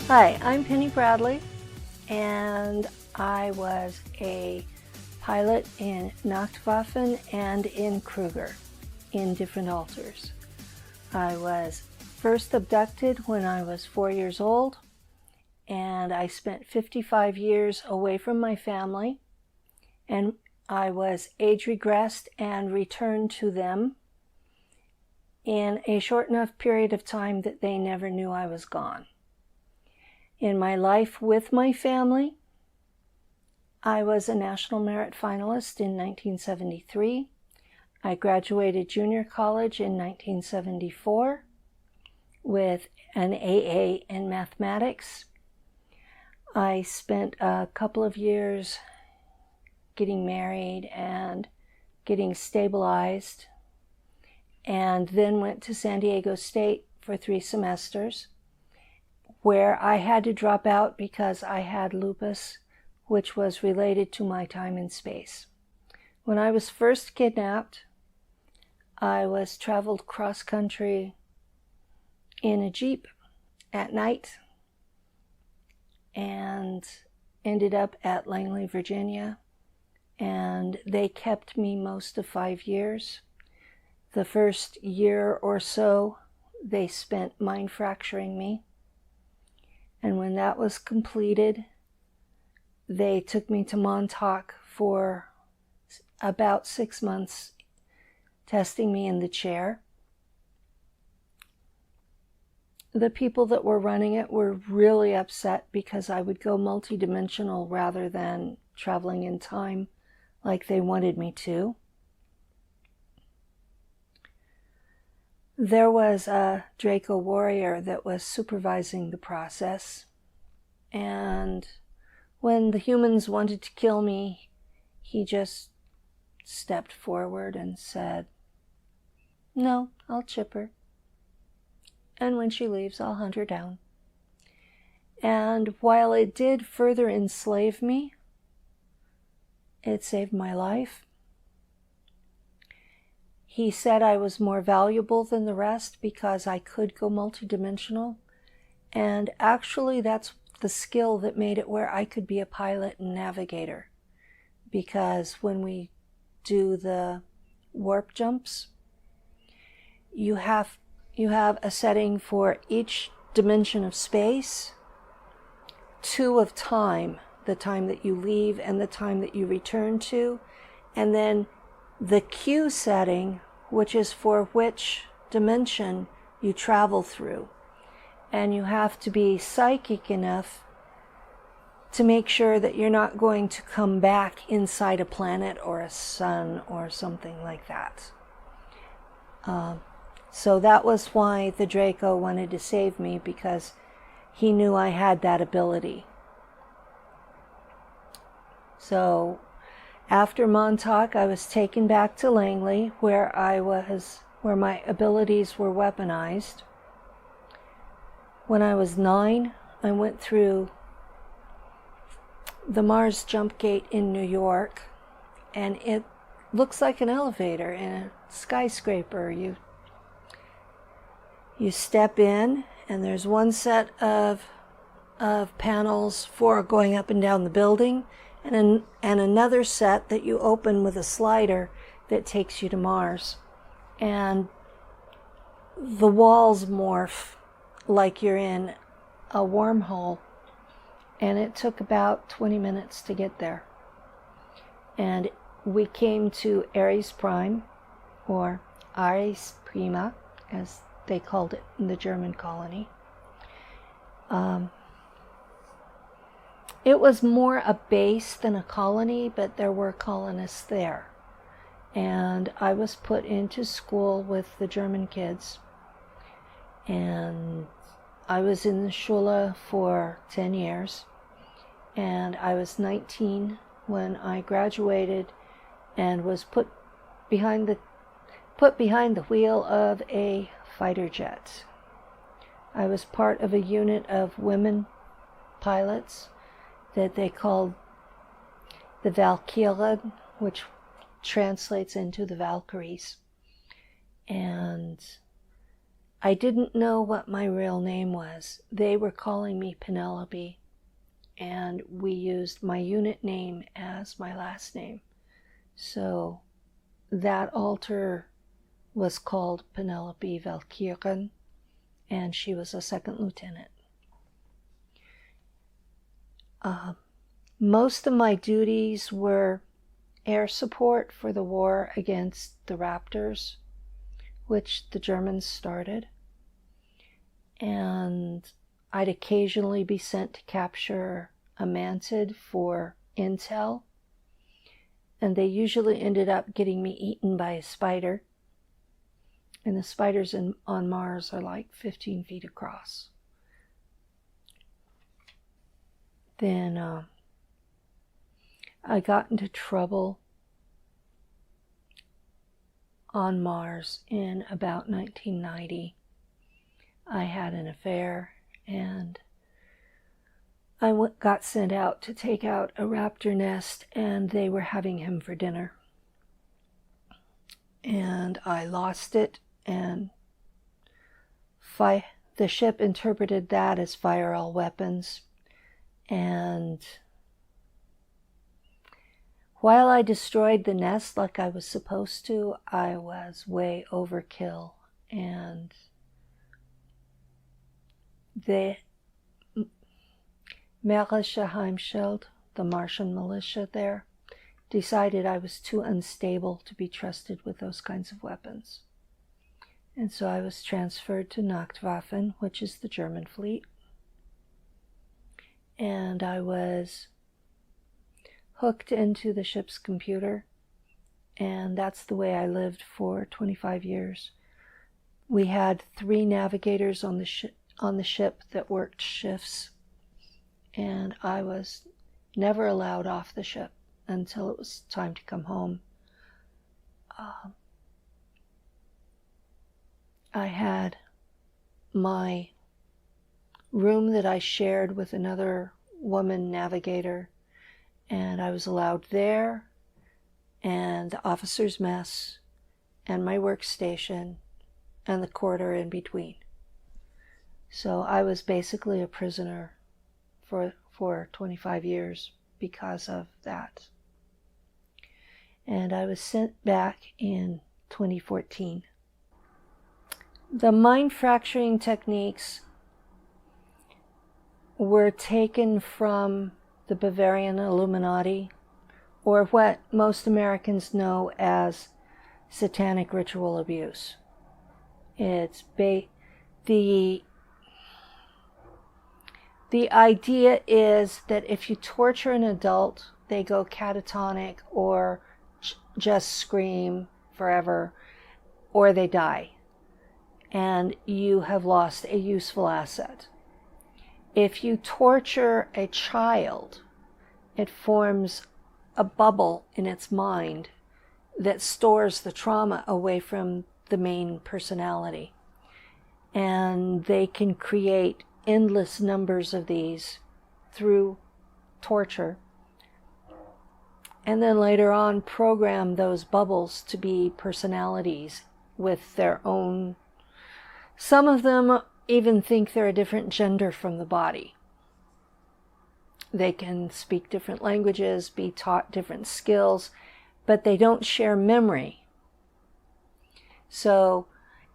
Hi, I'm Penny Bradley, and I was a pilot in Nachtwaffen and in Kruger in different altars. I was first abducted when I was 4 years old, and I spent 55 years away from my family, and I was age regressed and returned to them in a short enough period of time that they never knew I was gone. In my life with my family, I was a National Merit Finalist in 1973. I graduated junior college in 1974 with an AA in mathematics. I spent a couple of years getting married and getting stabilized, and then went to San Diego State for 3 semesters, where I had to drop out because I had lupus, which was related to my time in space. When I was first kidnapped, I was traveled cross-country in a Jeep at night and ended up at Langley, Virginia, and they kept me most of 5 years. The first year or so, they spent mind fracturing me. And when that was completed, they took me to Montauk for about 6 months, testing me in the chair. The people that were running it were really upset because I would go multidimensional rather than traveling in time like they wanted me to. There was a Draco warrior that was supervising the process, and when the humans wanted to kill me, he just stepped forward and said, "No, I'll chip her. And when she leaves, I'll hunt her down." And while it did further enslave me, it saved my life. He said I was more valuable than the rest because I could go multidimensional. And actually, that's the skill that made it where I could be a pilot and navigator. Because when we do the warp jumps, you have a setting for each dimension of space, 2 of time, the time that you leave and the time that you return to, and then the Q setting, which is for which dimension you travel through. And you have to be psychic enough to make sure that you're not going to come back inside a planet or a sun or something like that. So that was why the Draco wanted to save me, because he knew I had that ability. So after Montauk, I was taken back to Langley, where my abilities were weaponized. When I was 9, I went through the Mars jump gate in New York, and it looks like an elevator in a skyscraper. You step in, and there's one set of panels for going up and down the building, and another set that you open with a slider that takes you to Mars. And the walls morph like you're in a wormhole, and it took about 20 minutes to get there. And we came to Ares Prime, or Ares Prima, as they called it in the German colony. It was more a base than a colony, but there were colonists there. And I was put into school with the German kids. And I was in the Schule for 10 years. And I was 19 when I graduated and was put behind the wheel of a fighter jet. I was part of a unit of women pilots that they called the Valkyren, which translates into the Valkyries. And I didn't know what my real name was. They were calling me Penelope, and we used my unit name as my last name. So that altar was called Penelope Valkyren, and she was a second lieutenant. Most of my duties were air support for the war against the Raptors, which the Germans started. And I'd occasionally be sent to capture a mantid for intel. And they usually ended up getting me eaten by a spider. And the spiders on Mars are like 15 feet across. Then I got into trouble on Mars in about 1990. I had an affair, and I got sent out to take out a raptor nest, and they were having him for dinner. And I lost it, and the ship interpreted that as fire all weapons. And while I destroyed the nest like I was supposed to, I was way overkill. And the Marische Heimschild, the Martian militia there, decided I was too unstable to be trusted with those kinds of weapons. And so I was transferred to Nachtwaffen, which is the German fleet. And I was hooked into the ship's computer, and that's the way I lived for 25 years. We had 3 navigators on the ship that worked shifts, and I was never allowed off the ship until it was time to come home. I had my room that I shared with another woman navigator, and I was allowed there, and the officer's mess, and my workstation, and the corridor in between. So I was basically a prisoner for 25 years because of that. And I was sent back in 2014. The mind fracturing techniques were taken from the Bavarian Illuminati, or what most Americans know as satanic ritual abuse. It's the idea is that if you torture an adult, they go catatonic or just scream forever, or they die, and you have lost a useful asset. If you torture a child, it forms a bubble in its mind that stores the trauma away from the main personality. And they can create endless numbers of these through torture. And then later on program those bubbles to be personalities with their own. Some of them even think they're a different gender from the body. They can speak different languages, be taught different skills, but they don't share memory. So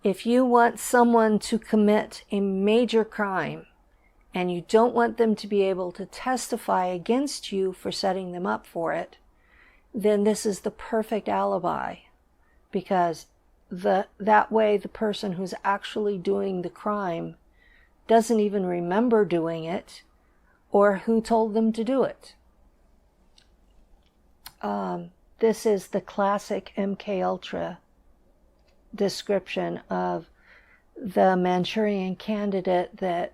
if you want someone to commit a major crime and you don't want them to be able to testify against you for setting them up for it, then this is the perfect alibi, because that way the person who's actually doing the crime doesn't even remember doing it or who told them to do it. This is the classic MK Ultra description of the Manchurian candidate that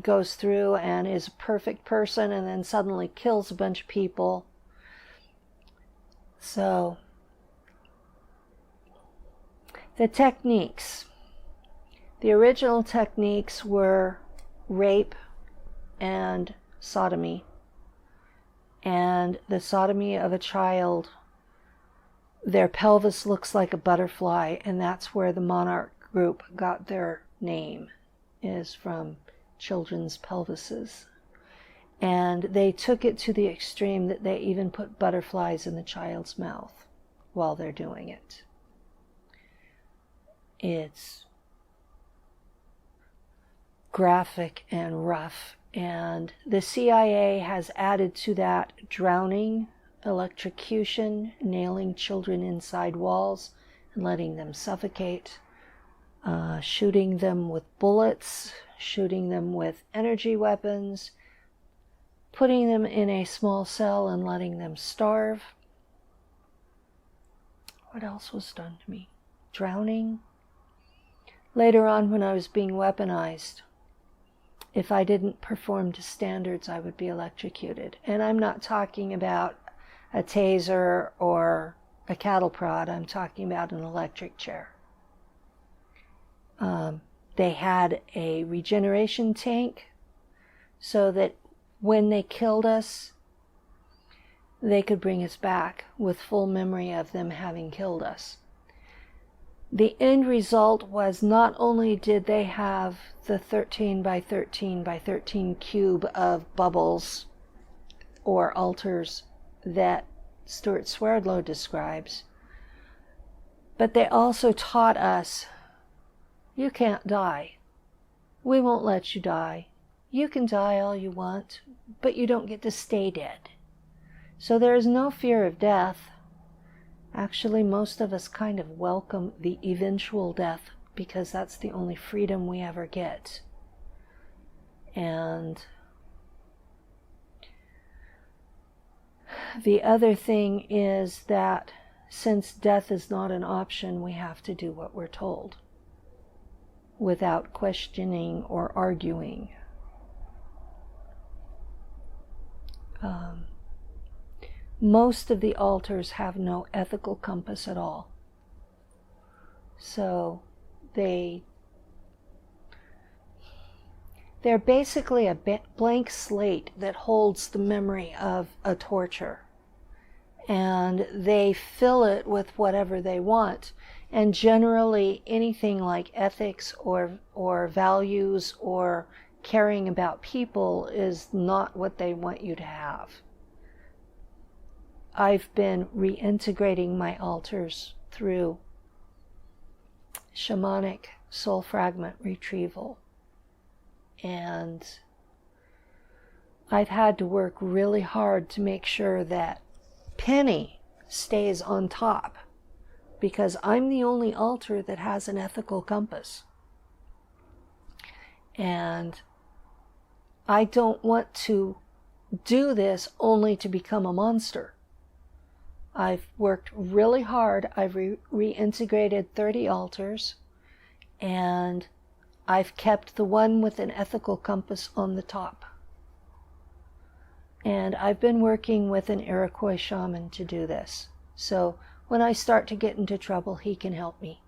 goes through and is a perfect person and then suddenly kills a bunch of people. So the techniques. The original techniques were rape and sodomy. And the sodomy of a child, their pelvis looks like a butterfly, and that's where the Monarch group got their name is from children's pelvises. And they took it to the extreme that they even put butterflies in the child's mouth while they're doing it. It's graphic and rough, and the CIA has added to that drowning, electrocution, nailing children inside walls and letting them suffocate, shooting them with bullets, shooting them with energy weapons, putting them in a small cell and letting them starve. What else was done to me? Drowning. Later on, when I was being weaponized, if I didn't perform to standards, I would be electrocuted. And I'm not talking about a taser or a cattle prod. I'm talking about an electric chair. They had a regeneration tank so that when they killed us, they could bring us back with full memory of them having killed us. The end result was not only did they have the 13 by 13 by 13 cube of bubbles or altars that Stuart Swerdlow describes, but they also taught us, you can't die. We won't let you die. You can die all you want, but you don't get to stay dead. So there is no fear of death. Actually, most of us kind of welcome the eventual death because that's the only freedom we ever get. And the other thing is that since death is not an option, we have to do what we're told without questioning or arguing. Most of the altars have no ethical compass at all. So they're basically a blank slate that holds the memory of a torture. And they fill it with whatever they want. And generally anything like ethics or values or caring about people is not what they want you to have. I've been reintegrating my altars through shamanic soul fragment retrieval. And I've had to work really hard to make sure that Penny stays on top, because I'm the only altar that has an ethical compass. And I don't want to do this only to become a monster. I've worked really hard. I've reintegrated 30 altars, and I've kept the one with an ethical compass on the top. And I've been working with an Iroquois shaman to do this. So when I start to get into trouble, he can help me.